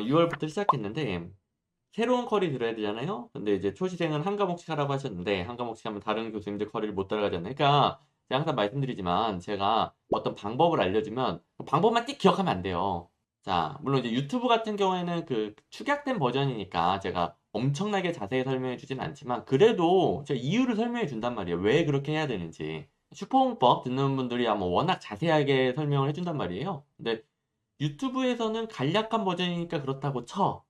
6월부터 시작했는데 새로운 컬이 들어야 되잖아요. 근데 이제 초시생은 한 과목씩 하라고 하셨는데 한 과목씩 하면 다른 교수님들 컬을 못 따라가잖아요. 그러니까 제가 항상 말씀드리지만 제가 어떤 방법을 알려주면 그 방법만 띡 기억하면 안 돼요. 자, 물론 이제 유튜브 같은 경우에는 그 축약된 버전이니까 제가 엄청나게 자세히 설명해 주진 않지만 그래도 제가 이유를 설명해 준단 말이에요. 왜 그렇게 해야 되는지. 슈퍼홍법 듣는 분들이 아마 워낙 자세하게 설명을 해준단 말이에요. 근데 유튜브에서는 간략한 버전이니까 그렇다고 쳐.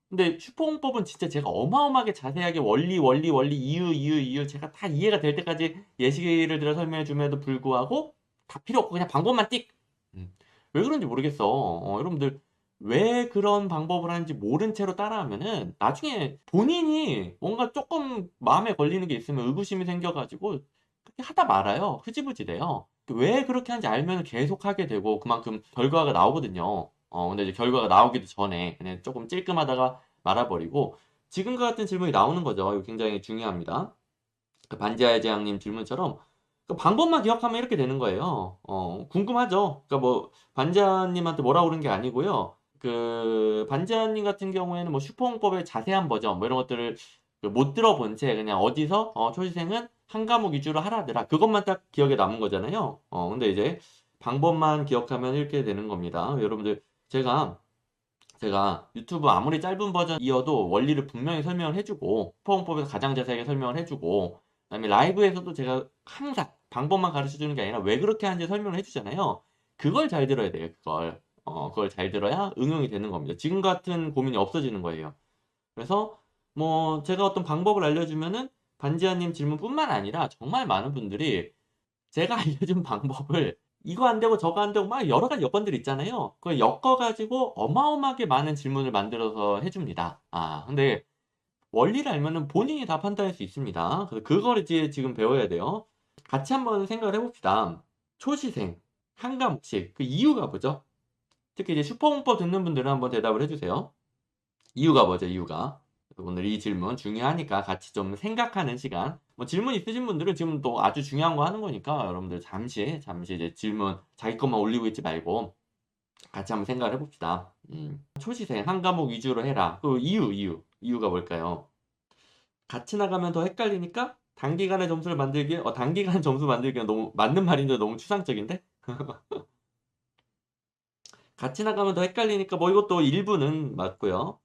근데 슈퍼홍법은 진짜 제가 어마어마하게 자세하게 원리, 이유 제가 다 이해가 될 때까지 예시를 들어 설명해 줌에도 불구하고 다 필요 없고 그냥 방법만 띡. 음. 왜 그런지 모르겠어. 여러분들 왜 그런 방법을 하는지 모른 채로 따라하면은 나중에 본인이 뭔가 조금 마음에 걸리는 게 있으면 의구심이 생겨가지고 그렇게 하다 말아요. 흐지부지 돼요. 왜 그렇게 하는지 알면 계속 하게 되고 그만큼 결과가 나오거든요. 근데 이제 결과가 나오기도 전에 그냥 조금 찔끔하다가 말아버리고 지금과 같은 질문이 나오는 거죠. 이거 굉장히 중요합니다. 그 반지하의 제왕님 질문처럼 그 방법만 기억하면 이렇게 되는 거예요. 궁금하죠? 그러니까 뭐 반지하님한테 뭐라고 그런 게 아니고요. 그 반지하님 같은 경우에는 뭐 슈퍼홍법의 자세한 버전 뭐 이런 것들을 그못 들어본 채 그냥 어디서 초시생은 한 과목 위주로 하라더라. 그것만 딱 기억에 남은 거잖아요. 근데 이제 방법만 기억하면 이렇게 되는 겁니다. 여러분들 제가 유튜브 아무리 짧은 버전이어도 원리를 분명히 설명을 해주고 슈퍼홍법에서 가장 자세하게 설명을 해주고 그다음에 라이브에서도 제가 항상 방법만 가르쳐 주는 게 아니라 왜 그렇게 하는지 설명을 해주잖아요. 그걸 잘 들어야 돼요. 그걸 잘 들어야 응용이 되는 겁니다. 지금 같은 고민이 없어지는 거예요. 그래서 뭐 제가 어떤 방법을 알려주면은 반지하님 질문뿐만 아니라 정말 많은 분들이 제가 알려준 방법을 이거 안 되고 저거 안 되고 막 여러 가지 여건들 있잖아요. 그걸 엮어가지고 어마어마하게 많은 질문을 만들어서 해줍니다. 근데 원리를 알면은 본인이 다 판단할 수 있습니다. 그래서 그걸 이제 지금 배워야 돼요. 같이 한번 생각을 해봅시다. 초시생, 한 과목씩. 그 이유가 뭐죠? 특히 이제 슈퍼문법 듣는 분들은 한번 대답을 해주세요. 이유가 뭐죠, 이유가? 오늘 이 질문 중요하니까 같이 좀 생각하는 시간. 뭐 질문 있으신 분들은 지금 또 아주 중요한 거 하는 거니까 여러분들 잠시 이제 질문 자기 것만 올리고 있지 말고 같이 한번 생각을 해봅시다. 초시생 한 과목 위주로 해라. 그 이유가 뭘까요? 같이 나가면 더 헷갈리니까 단기간에 점수를 만들기에 단기간 점수 만들기가 너무 맞는 말인데 너무 추상적인데? 같이 나가면 더 헷갈리니까 뭐 이것도 일부는 맞고요.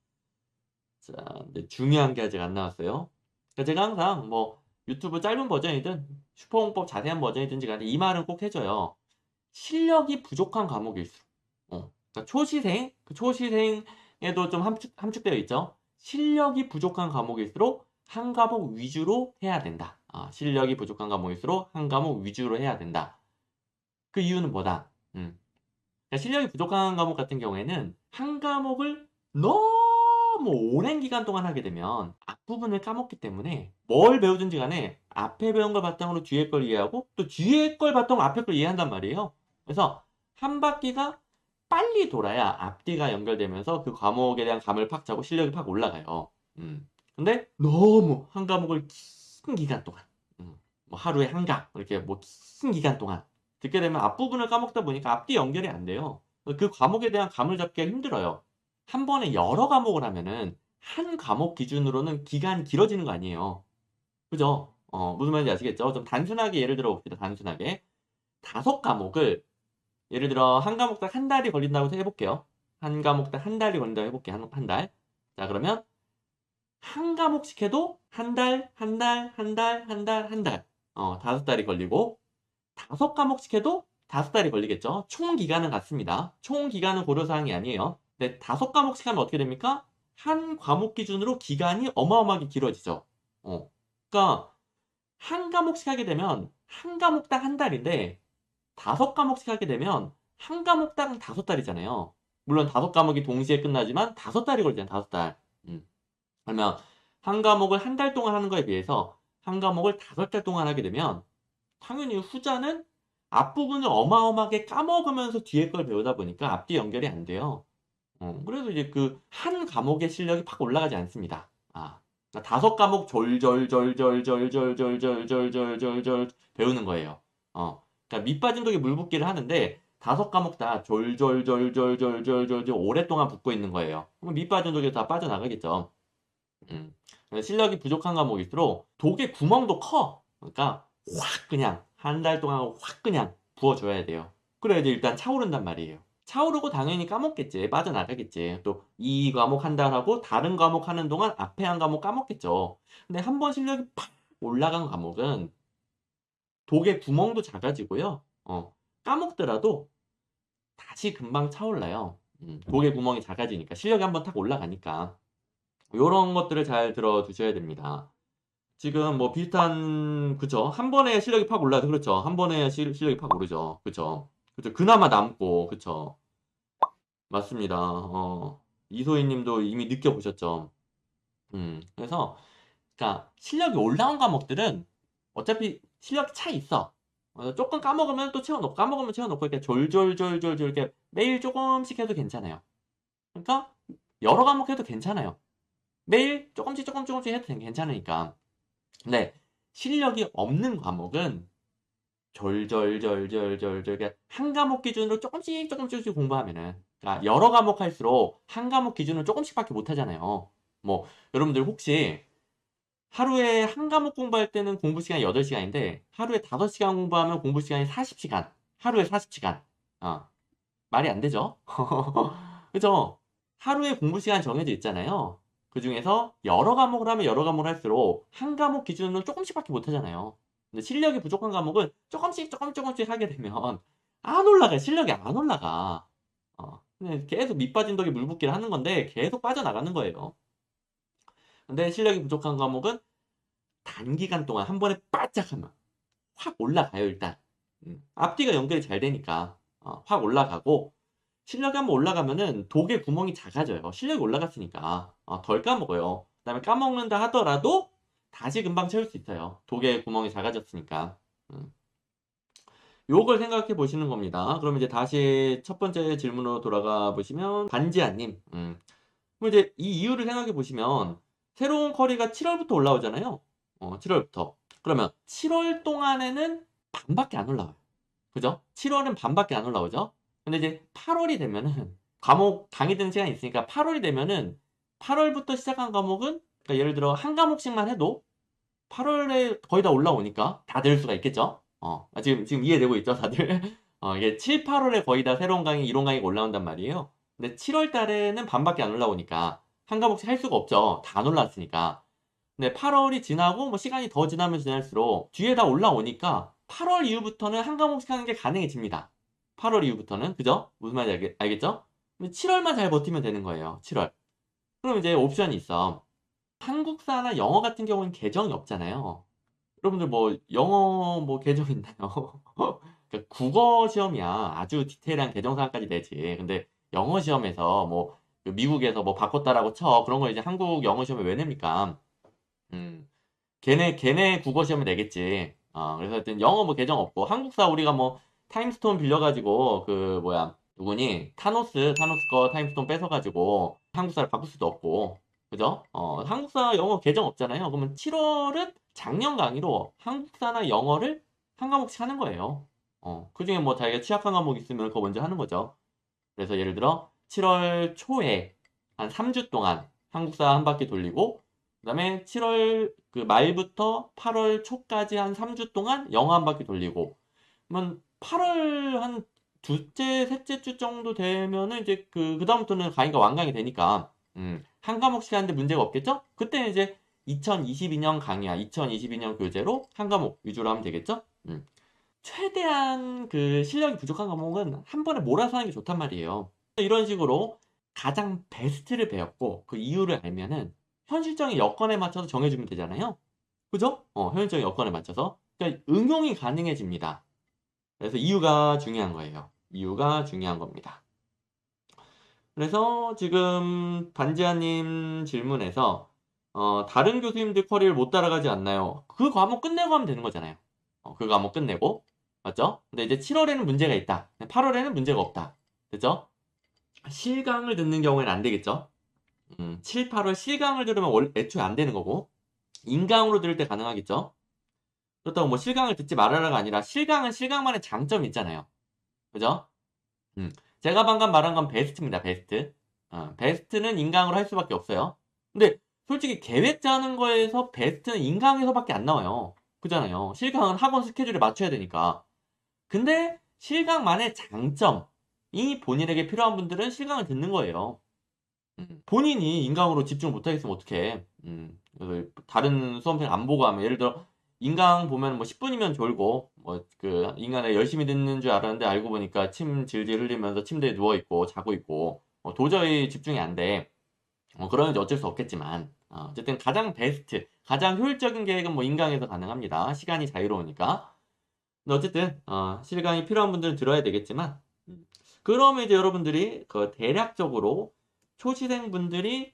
자, 근데 중요한 게 아직 안 나왔어요. 그러니까 제가 항상 뭐 유튜브 짧은 버전이든 슈퍼홍법 자세한 버전이든지 간에 이 말은 꼭 해줘요. 실력이 부족한 과목일수록. 그러니까 초시생, 그 초시생에도 좀 함축되어 있죠. 실력이 부족한 과목일수록 한 과목 위주로 해야 된다. 실력이 부족한 과목일수록 한 과목 위주로 해야 된다. 그 이유는 뭐다? 그러니까 실력이 부족한 과목 같은 경우에는 한 과목을 너무 오랜 기간 동안 하게 되면 앞부분을 까먹기 때문에 뭘 배우든지 간에 앞에 배운 걸 바탕으로 뒤에 걸 이해하고 또 뒤에 걸 바탕으로 앞에 걸 이해한단 말이에요. 그래서 한 바퀴가 빨리 돌아야 앞뒤가 연결되면서 그 과목에 대한 감을 팍 잡고 실력이 팍 올라가요. 근데 너무 한 과목을 긴 기간 동안, 뭐 하루에 한 강, 이렇게 뭐 긴 기간 동안 듣게 되면 앞부분을 까먹다 보니까 앞뒤 연결이 안 돼요. 그 과목에 대한 감을 잡기가 힘들어요. 한 번에 여러 과목을 하면은 한 과목 기준으로는 기간이 길어지는 거 아니에요. 그죠? 무슨 말인지 아시겠죠? 좀 단순하게 예를 들어 봅시다. 단순하게. 5과목을 예를 들어 한 과목당 한 달이 걸린다고 해볼게요. 한 과목당 한 달이 걸린다고 해볼게요. 한 달. 자, 그러면 한 과목씩 해도 한 달, 한 달, 한 달, 한 달, 한 달. 5달이 걸리고 5과목씩 해도 5달이 걸리겠죠. 총 기간은 같습니다. 총 기간은 고려사항이 아니에요. 근데 5과목씩 하면 어떻게 됩니까? 한 과목 기준으로 기간이 어마어마하게 길어지죠. 그러니까 한 과목씩 하게 되면 한 과목당 한 달인데 5과목씩 하게 되면 한 과목당 5달이잖아요. 물론 5과목이 동시에 끝나지만 5달이 걸리잖아요. 5달. 그러면 한 과목을 한 달 동안 하는 거에 비해서 한 과목을 5달 동안 하게 되면 당연히 후자는 앞부분을 어마어마하게 까먹으면서 뒤에 걸 배우다 보니까 앞뒤 연결이 안 돼요. 그래서 이제 그 한 과목의 실력이 팍 올라가지 않습니다. 5과목 졸졸졸졸졸졸졸졸졸졸졸 배우는 거예요. 그러니까 밑 빠진 독에 물 붓기를 하는데 5과목 다 졸졸졸졸졸졸졸 오랫동안 붙고 있는 거예요. 그럼 밑 빠진 독이 다 빠져나가겠죠. 그래서 실력이 부족한 과목일수록 독의 구멍도 커. 그러니까 확 그냥 한 달 동안 확 그냥 부어줘야 돼요. 그래야지 일단 차오른단 말이에요. 차오르고 당연히 까먹겠지. 빠져나가겠지. 또 이 과목 한 달 하고 다른 과목 하는 동안 앞에 한 과목 까먹겠죠. 근데 한 번 실력이 팍 올라간 과목은 독의 구멍도 작아지고요. 까먹더라도 다시 금방 차올라요. 독의 구멍이 작아지니까 실력이 한번 탁 올라가니까 요런 것들을 잘 들어두셔야 됩니다. 지금 뭐 비슷한 그쵸? 한 번에 실력이 팍 올라서 그렇죠. 한 번에 실력이 팍 오르죠. 그쵸? 그쵸? 그나마 남고 그쵸? 맞습니다. 이소희 님도 이미 느껴보셨죠? 그래서 그러니까 실력이 올라온 과목들은 어차피 실력이 차 있어. 조금 까먹으면 또 채워놓고 까먹으면 채워놓고 이렇게 졸졸졸졸졸 이렇게 매일 조금씩 해도 괜찮아요. 그러니까 여러 과목 해도 괜찮아요. 매일 조금씩 해도 괜찮으니까. 근데 실력이 없는 과목은 졸졸졸졸졸졸 이렇게 한 과목 기준으로 조금씩 공부하면은 그러니까 여러 과목 할수록 한 과목 기준으로 조금씩밖에 못 하잖아요. 뭐 여러분들 혹시 하루에 한 과목 공부할 때는 공부 시간이 8시간인데 하루에 5시간 공부하면 공부 시간이 40시간. 하루에 40시간. 말이 안 되죠? 그죠? 하루에 공부 시간 정해져 있잖아요. 그 중에서 여러 과목을 하면 여러 과목을 할수록 한 과목 기준으로 조금씩밖에 못 하잖아요. 근데 실력이 부족한 과목은 조금씩 하게 되면 안 올라가. 실력이 안 올라가. 그냥 계속 밑 빠진 독에 물 붓기를 하는 건데 계속 빠져나가는 거예요. 근데 실력이 부족한 과목은 단기간 동안 한 번에 바짝 하면 확 올라가요, 일단. 앞뒤가 연결이 잘 되니까 확 올라가고 실력이 한번 올라가면은 독의 구멍이 작아져요. 실력이 올라갔으니까 덜 까먹어요. 그다음에 까먹는다 하더라도 다시 금방 채울 수 있어요. 독의 구멍이 작아졌으니까. 음. 요걸 생각해 보시는 겁니다. 그럼 이제 다시 첫 번째 질문으로 돌아가 보시면 반지하님. 그럼 이제 이 이유를 생각해 보시면 새로운 커리가 7월부터 올라오잖아요. 7월부터. 그러면 7월 동안에는 반밖에 안 올라와요. 그죠? 7월은 반밖에 안 올라오죠? 근데 이제 8월이 되면은 과목 강의 듣는 시간이 있으니까 8월이 되면은 8월부터 시작한 과목은 그러니까 예를 들어 한 과목씩만 해도 8월에 거의 다 올라오니까 다 될 수가 있겠죠? 지금 이해되고 있죠, 다들? 이게 7, 8월에 거의 다 새로운 강의, 이론 강의가 올라온단 말이에요. 근데 7월 달에는 반밖에 안 올라오니까 한 과목씩 할 수가 없죠. 다 안 올라왔으니까. 근데 8월이 지나고 뭐 시간이 더 지나면 지날수록 뒤에 다 올라오니까 8월 이후부터는 한 과목씩 하는 게 가능해집니다. 8월 이후부터는 그죠? 무슨 말인지 알겠죠? 근데 7월만 잘 버티면 되는 거예요. 7월. 그럼 이제 옵션이 있어. 한국사나 영어 같은 경우는 계정이 없잖아요. 여러분들 뭐 영어 뭐 계정 있나요? 그러니까 국어 시험이야. 아주 디테일한 계정 사항까지 내지. 근데 영어 시험에서 뭐그 미국에서 뭐 바꿨다라고 쳐. 그런 거 이제 한국 영어 시험에 왜 냅니까? 음. 걔네 국어 시험에 내겠지. 그래서 하여튼 영어 뭐 계정 없고 한국사 우리가 뭐 타임스톤 빌려가지고 그 뭐야 누구니 타노스 거 타임스톤 뺏어가지고 한국사를 바꿀 수도 없고 그죠? 한국사 영어 계정 없잖아요. 그러면 7월은 작년 강의로 한국사나 영어를 한 과목씩 하는 거예요. 그중에 뭐 자기가 취약한 과목 있으면 그거 먼저 하는 거죠. 그래서 예를 들어 7월 초에 한 3주 동안 한국사 한 바퀴 돌리고 그다음에 7월 그 말부터 8월 초까지 한 3주 동안 영어 한 바퀴 돌리고 그러면 8월 한 둘째, 셋째 주 정도 되면은 이제 그다음부터는 강의가 완강이 되니까 한 과목씩 하는데 문제가 없겠죠? 그때는 이제 2022년 강의야. 2022년 교재로 한 과목 위주로 하면 되겠죠? 최대한 그 실력이 부족한 과목은 한 번에 몰아서 하는 게 좋단 말이에요. 이런 식으로 가장 베스트를 배웠고 그 이유를 알면은 현실적인 여건에 맞춰서 정해주면 되잖아요. 그죠? 현실적인 여건에 맞춰서. 그러니까 응용이 가능해집니다. 그래서 이유가 중요한 거예요. 이유가 중요한 겁니다. 그래서 지금 반지하님 질문에서 다른 교수님들 커리를 못 따라가지 않나요? 그 과목 끝내고 하면 되는 거잖아요. 그 과목 끝내고. 맞죠? 근데 이제 7월에는 문제가 있다. 8월에는 문제가 없다. 됐죠? 실강을 듣는 경우에는 안 되겠죠? 7, 8월 실강을 들으면 애초에 안 되는 거고, 인강으로 들을 때 가능하겠죠? 그렇다고 뭐 실강을 듣지 말아라가 아니라 실강은 실강만의 장점이 있잖아요. 그죠? 제가 방금 말한 건 베스트입니다. 베스트. 베스트는 인강으로 할 수밖에 없어요. 근데 솔직히 계획 짜는 거에서 베스트는 인강에서밖에 안 나와요. 그잖아요. 실강은 학원 스케줄에 맞춰야 되니까. 근데 실강만의 장점이 본인에게 필요한 분들은 실강을 듣는 거예요. 본인이 인강으로 집중 못하겠으면 어떡해. 다른 수험생 안 보고 하면, 예를 들어, 인강 보면 뭐 10분이면 졸고, 뭐 그 인간에 열심히 듣는 줄 알았는데 알고 보니까 침 질질 흘리면서 침대에 누워있고, 자고 있고, 도저히 집중이 안 돼. 그러면 이제 어쩔 수 없겠지만, 어쨌든 가장 베스트, 가장 효율적인 계획은 뭐 인강에서 가능합니다. 시간이 자유로우니까. 근데 어쨌든, 실강이 필요한 분들은 들어야 되겠지만, 그러면 이제 여러분들이 그 대략적으로 초시생분들이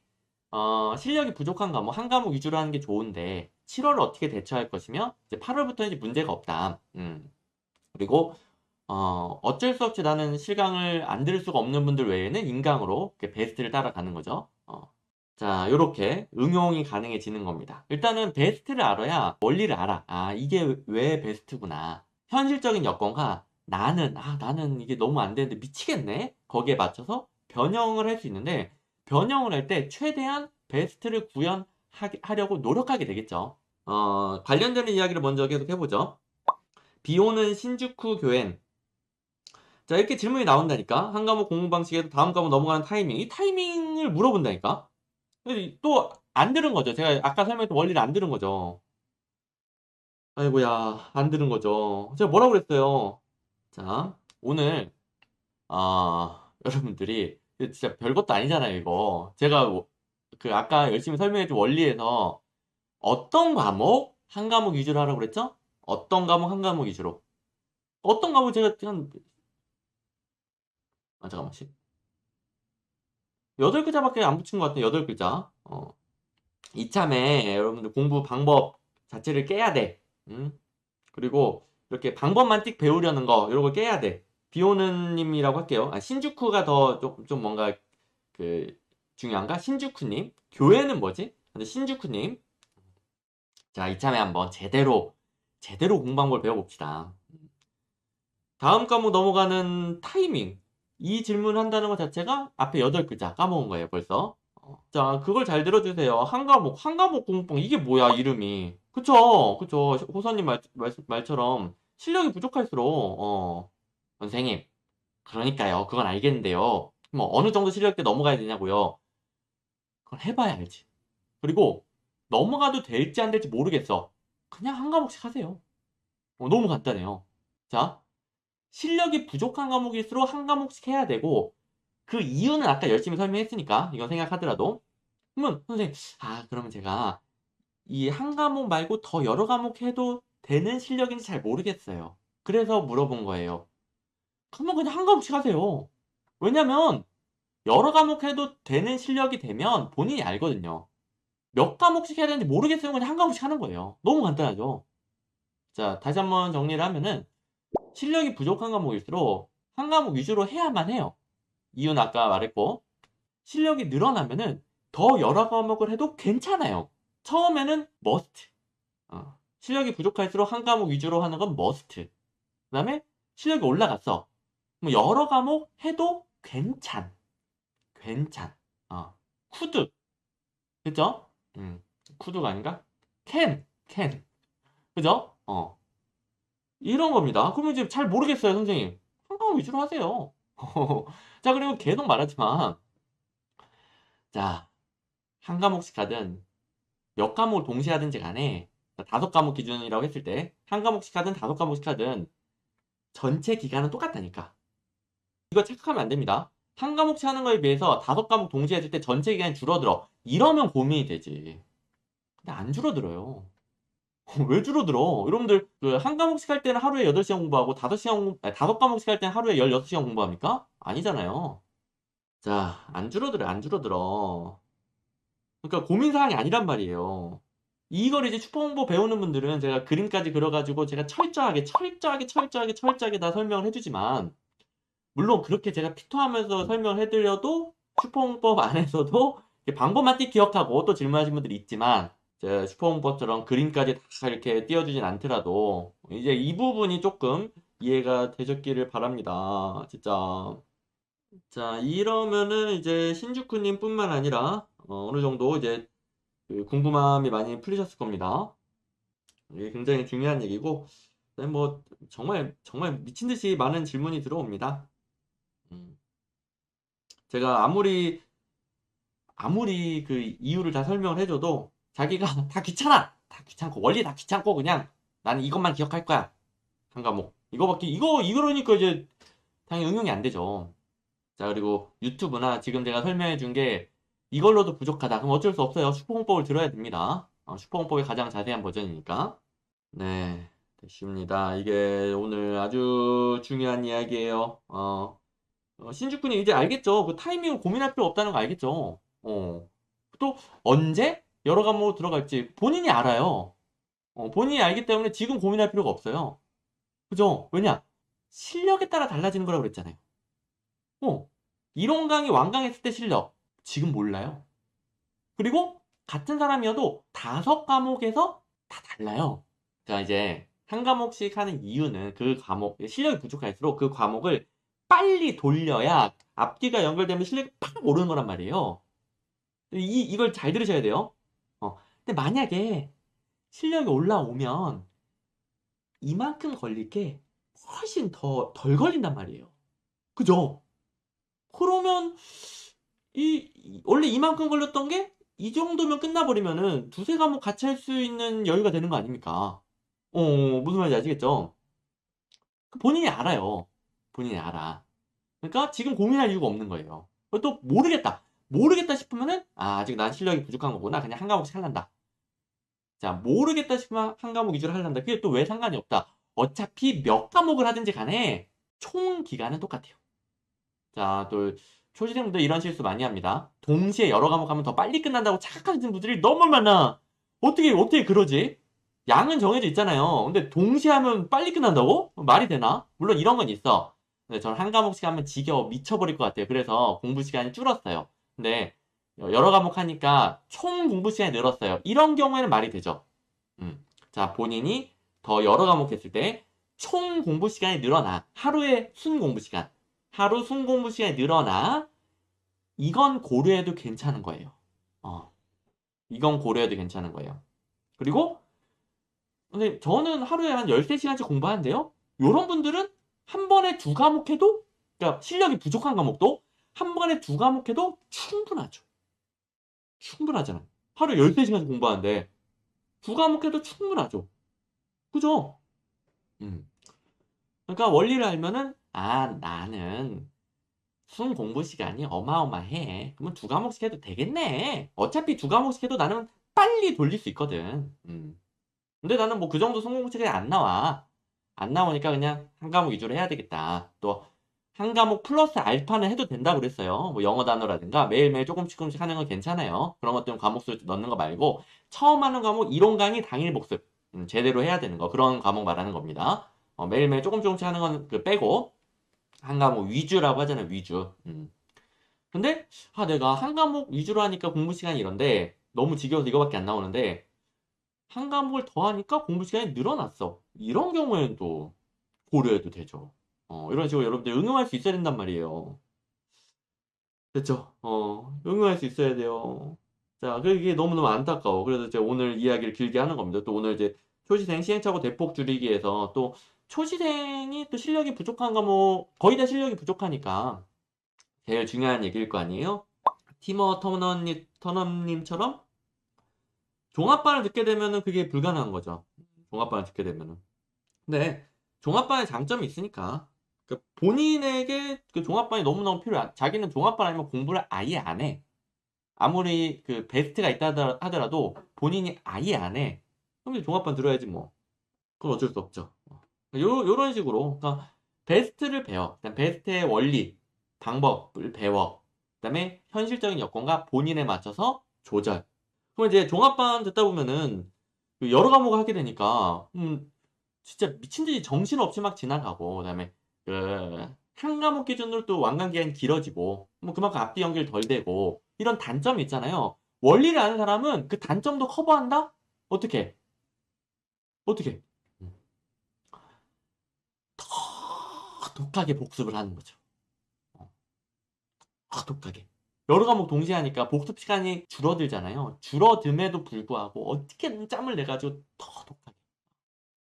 실력이 부족한 과목, 한 과목 위주로 하는 게 좋은데 7월을 어떻게 대처할 것이며 이제 8월부터 이제 문제가 없다. 그리고 어쩔 수 없이 나는 실강을 안 들을 수가 없는 분들 외에는 인강으로 이렇게 베스트를 따라가는 거죠. 자, 요렇게 응용이 가능해지는 겁니다. 일단은 베스트를 알아야 원리를 알아. 이게 왜 베스트구나. 현실적인 여건과 나는 이게 너무 안 되는데 미치겠네? 거기에 맞춰서 변형을 할 수 있는데, 변형을 할 때 최대한 베스트를 구현하려고 노력하게 되겠죠. 관련되는 이야기를 먼저 계속 해보죠. 비 오는 신주쿠 교엔. 자, 이렇게 질문이 나온다니까? 한 과목 공부 방식에서 다음 과목 넘어가는 타이밍. 이 타이밍을 물어본다니까? 또 안 들은 거죠. 제가 아까 설명했던 원리를 안 들은 거죠. 아이고야, 안 들은 거죠. 제가 뭐라고 그랬어요? 자, 오늘 여러분들이 진짜 별것도 아니잖아요, 이거. 제가 그 아까 열심히 설명해준 원리에서 어떤 과목 한 과목 위주로 하라고 그랬죠? 어떤 과목 한 과목 위주로. 어떤 과목 제가 잠깐만. 8글자밖에 안 붙인 것 같아요. 8글자. 이참에 여러분들 공부 방법 자체를 깨야 돼. 그리고 이렇게 방법만 띡 배우려는 거 이런 거 깨야 돼. 비오는님이라고 할게요. 신주쿠가 더 좀 뭔가 그 중요한가? 신주쿠님. 교회는 뭐지? 근데 신주쿠님. 자, 이참에 한번 제대로 공부 방법을 배워봅시다. 다음 과목 넘어가는 타이밍. 이 질문 한다는 것 자체가 앞에 8글자 까먹은 거예요, 벌써. 자, 그걸 잘 들어주세요. 한 과목 공부방. 이게 뭐야, 이름이. 그쵸. 호선님 말처럼 실력이 부족할수록, 선생님. 그러니까요. 그건 알겠는데요. 뭐, 어느 정도 실력 때 넘어가야 되냐고요. 그건 해봐야 알지. 그리고, 넘어가도 될지 안 될지 모르겠어. 그냥 한 과목씩 하세요. 너무 간단해요. 자, 실력이 부족한 과목일수록 한 과목씩 해야 되고, 그 이유는 아까 열심히 설명했으니까, 이건 생각하더라도. 그러면, 선생님, 그러면 제가 이 한 과목 말고 더 여러 과목 해도 되는 실력인지 잘 모르겠어요. 그래서 물어본 거예요. 그러면 그냥 한 과목씩 하세요. 왜냐면 여러 과목 해도 되는 실력이 되면 본인이 알거든요. 몇 과목씩 해야 되는지 모르겠으면 그냥 한 과목씩 하는 거예요. 너무 간단하죠. 자, 다시 한번 정리를 하면은 실력이 부족한 과목일수록 한 과목 위주로 해야만 해요. 이유는 아까 말했고, 실력이 늘어나면은 더 여러 과목을 해도 괜찮아요. 처음에는 머스트. 실력이 부족할수록 한 과목 위주로 하는 건 머스트. 그 다음에 실력이 올라갔어. 뭐 여러 과목 해도 괜찮. 쿠드. 그죠? 쿠드가 아닌가? 캔. 그죠? 이런 겁니다. 그러면 이제 잘 모르겠어요, 선생님. 한 과목 위주로 하세요. 자, 그리고 계속 말하지만, 자, 한 과목씩 하든, 몇 과목을 동시에 하든지 간에, 5과목 기준이라고 했을 때, 한 과목씩 하든 5과목씩 하든, 전체 기간은 똑같다니까. 이거 착각하면 안 됩니다. 한 과목씩 하는 거에 비해서 5과목 동시에 했을 때 전체 기간이 줄어들어. 이러면 고민이 되지. 근데 안 줄어들어요. 왜 줄어들어? 여러분들 한 과목씩 할 때는 하루에 8시간 공부하고 5 과목씩 할 때는 하루에 16시간 공부합니까? 아니잖아요. 자, 안 줄어들어. 그러니까 고민사항이 아니란 말이에요. 이걸 이제 슈퍼공부 배우는 분들은 제가 그림까지 그려가지고 제가 철저하게 다 설명을 해주지만, 물론 그렇게 제가 피터하면서 설명을 해드려도 슈퍼공법 안에서도 방법만 띡 기억하고 또 질문하신 분들이 있지만, 제 슈퍼공법처럼 그림까지 다 이렇게 띄워주진 않더라도 이제 이 부분이 조금 이해가 되셨기를 바랍니다. 진짜. 자, 이러면은 이제 신주쿠님 뿐만 아니라, 어느 정도 이제 그 궁금함이 많이 풀리셨을 겁니다. 이게 굉장히 중요한 얘기고, 네, 뭐, 정말 미친 듯이 많은 질문이 들어옵니다. 음, 제가 아무리 그 이유를 다 설명을 해줘도 자기가 다 귀찮아! 다 귀찮고, 원리 다 귀찮고, 그냥 나는 이것만 기억할 거야. 한 과목. 이거러니까 이제 당연히 응용이 안 되죠. 자, 그리고 유튜브나 지금 제가 설명해 준 게 이걸로도 부족하다. 그럼 어쩔 수 없어요. 슈퍼공법을 들어야 됩니다. 슈퍼공법의 가장 자세한 버전이니까. 네, 됐습니다. 이게 오늘 아주 중요한 이야기예요. 신주쿠님 이제 알겠죠? 그 타이밍을 고민할 필요 없다는 거 알겠죠? 또 언제 여러 과목으로 들어갈지 본인이 알아요. 본인이 알기 때문에 지금 고민할 필요가 없어요. 그죠? 왜냐? 실력에 따라 달라지는 거라고 그랬잖아요. 어, 이론 강의 완강했을 때 실력 지금 몰라요. 그리고 같은 사람이어도 5과목에서 다 달라요. 자, 이제 한 과목씩 하는 이유는 그 과목 실력이 부족할수록 그 과목을 빨리 돌려야 앞뒤가 연결되면 실력이 팍 오르는 거란 말이에요. 이걸 잘 들으셔야 돼요. 근데 만약에 실력이 올라오면 이만큼 걸릴 게 훨씬 덜 걸린단 말이에요. 그죠? 그러면 원래 이만큼 걸렸던 게 이 정도면 끝나버리면은 두세 과목 같이 할 수 있는 여유가 되는 거 아닙니까? 무슨 말인지 아시겠죠? 본인이 알아요. 본인이 알아. 그러니까 지금 고민할 이유가 없는 거예요. 또 모르겠다. 모르겠다 싶으면은 아직 난 실력이 부족한 거구나. 그냥 한 과목씩 할란다. 자, 모르겠다 싶으면 한 과목 위주로 할란다. 그게 또 왜 상관이 없다. 어차피 몇 과목을 하든지 간에 총 기간은 똑같아요. 자, 또 초시생분들 이런 실수 많이 합니다. 동시에 여러 과목 하면 더 빨리 끝난다고 착각하시는 분들이 너무 많아. 어떻게 그러지? 양은 정해져 있잖아요. 근데 동시에 하면 빨리 끝난다고? 말이 되나? 물론 이런 건 있어. 근데 저는 한 과목씩 하면 지겨워 미쳐버릴 것 같아요. 그래서 공부 시간이 줄었어요. 근데 여러 과목 하니까 총 공부 시간이 늘었어요. 이런 경우에는 말이 되죠. 자, 본인이 더 여러 과목 했을 때 총 공부 시간이 늘어나. 하루의 순 공부 시간. 하루 순 공부 시간이 늘어나. 이건 고려해도 괜찮은 거예요. 어, 이건 고려해도 괜찮은 거예요. 그리고 근데 저는 하루에 한 13시간씩 공부하는데요. 요런 분들은 한 번에 두 과목 해도 그러니까 실력이 부족한 과목도 한 번에 두 과목 해도 충분하죠. 충분하잖아요. 하루 13시간씩 공부하는데 두 과목 해도 충분하죠. 그죠? 음. 그러니까 원리를 알면은 나는 순 공부 시간이 어마어마해. 그러면 두 과목씩 해도 되겠네. 어차피 두 과목씩 해도 나는 빨리 돌릴 수 있거든. 근데 나는 뭐 그 정도 성공 책이 안 나와. 안 나오니까 그냥 한 과목 위주로 해야 되겠다. 또 한 과목 플러스 알파는 해도 된다고 그랬어요. 뭐 영어 단어라든가 매일매일 조금씩 하는 건 괜찮아요. 그런 것들은 과목수 넣는 거 말고 처음 하는 과목 이론 강의 당일 복습 제대로 해야 되는 거 그런 과목 말하는 겁니다. 매일매일 조금씩 하는 건 그 빼고 한 과목 위주라고 하잖아요. 위주. 근데 내가 한 과목 위주로 하니까 공부 시간이 이런데 너무 지겨워서 이거밖에 안 나오는데 한 과목을 더 하니까 공부 시간이 늘어났어. 이런 경우에는 또 고려해도 되죠. 이런 식으로 여러분들 응용할 수 있어야 된단 말이에요. 됐죠? 응용할 수 있어야 돼요. 자, 그게 너무너무 안타까워. 그래서 제가 오늘 이야기를 길게 하는 겁니다. 또 오늘 이제 초시생 시행착오 대폭 줄이기에서 또 초시생이 또 실력이 부족한 과목 거의 다 실력이 부족하니까 제일 중요한 얘기일 거 아니에요? 티머 터너님처럼 종합반을 듣게 되면은 그게 불가능한 거죠. 종합반을 듣게 되면은. 근데 종합반의 장점이 있으니까. 그러니까 본인에게 그 종합반이 너무너무 필요해. 자기는 종합반 아니면 공부를 아예 안 해. 아무리 그 베스트가 있다 하더라도 본인이 아예 안 해. 그럼 이제 종합반 들어야지 뭐. 그건 어쩔 수 없죠. 요런 식으로. 그러니까 베스트를 배워. 그다음 베스트의 원리, 방법을 배워. 그다음에 현실적인 여건과 본인에 맞춰서 조절. 그럼 이제 종합반 듣다 보면은 그 여러 과목을 하게 되니까 진짜 미친 듯이 정신없이 막 지나가고 그다음에 그 한 과목 기준으로 또 완강 기간이 길어지고 뭐 그만큼 앞뒤 연결 덜 되고 이런 단점이 있잖아요. 원리를 아는 사람은 그 단점도 커버한다? 어떻게? 어떻게? 음, 더 독하게 복습을 하는 거죠. 어. 더 독하게. 여러 과목 동시에 하니까 복습 시간이 줄어들잖아요. 줄어듦에도 불구하고 어떻게든 짬을 내 가지고 더 독하게.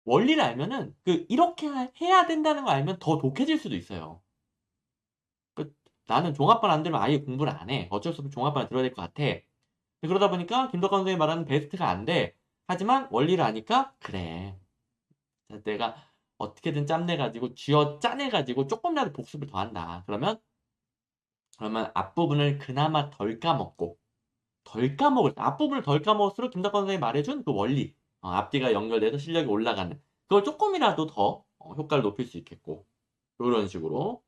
원리를 알면은 이렇게 해야 된다는 걸 알면 더 독해질 수도 있어요. 그 '나는 종합반 안 들으면 아예 공부를 안 해. 어쩔 수 없이 종합반을 들어야 될 것 같아.' 그러다 보니까 김덕환 선생님이 말하는 베스트가 안 돼. 하지만 원리를 아니까 '그래. 자 내가 어떻게든 짬내 가지고 쥐어 짜내 가지고 쪼끔이라도 복습을 더 한다.' 그러면 앞부분을 그나마 덜 까먹고 앞부분을 덜 까먹을수록 김덕환 선생님이 말해 준 그 원리 앞뒤가 연결돼서 실력이 올라가는 그걸 쪼끔이라도 더 효과를 높일 수 있겠고 요런 식으로